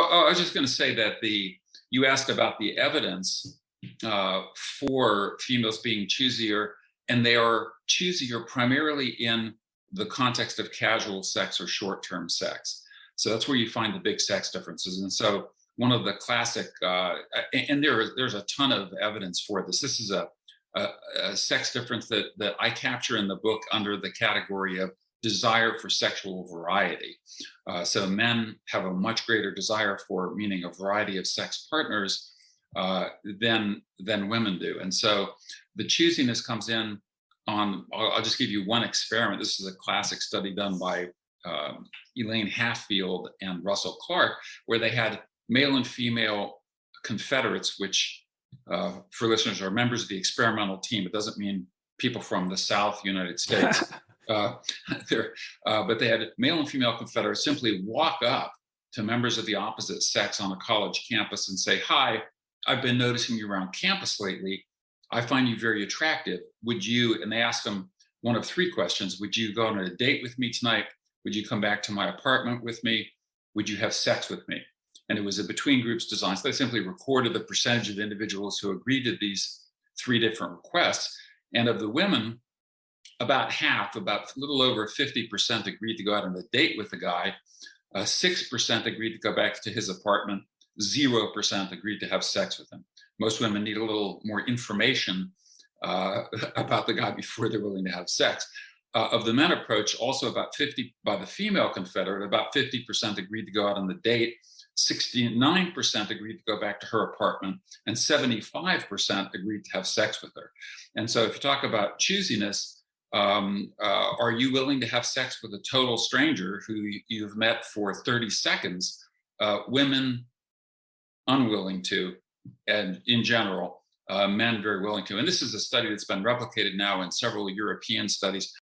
I was just going to say that you asked about the evidence for females being choosier, and they are choosier primarily in the context of casual sex or short-term sex. So that's where you find the big sex differences. And so one of the classic, and there's a ton of evidence for this. This is a sex difference that I capture in the book under the category of desire for sexual variety. So men have a much greater desire for, meaning a variety of sex partners than women do. And so the choosiness comes in on, I'll just give you one experiment. This is a classic study done by Elaine Hatfield and Russell Clark, where they had male and female Confederates, which for listeners are members of the experimental team. It doesn't mean people from the South United States. But they had male and female Confederates simply walk up to members of the opposite sex on a college campus and say, "Hi, I've been noticing you around campus lately. I find you very attractive. Would you," and they asked them one of three questions: would you go on a date with me tonight? Would you come back to my apartment with me? Would you have sex with me? And it was a between groups design. So they simply recorded the percentage of individuals who agreed to these three different requests. And of the women, about half, about a little over 50% agreed to go out on a date with the guy. 6% agreed to go back to his apartment. 0% agreed to have sex with him. Most women need a little more information about the guy before they're willing to have sex. Of the men approach, also about 50, by the female Confederate, about 50% agreed to go out on the date. 69% agreed to go back to her apartment, and 75% agreed to have sex with her. And so if you talk about choosiness, are you willing to have sex with a total stranger who you've met for 30 seconds? Women unwilling to, and in general, men very willing to. And this is a study that's been replicated now in several European studies.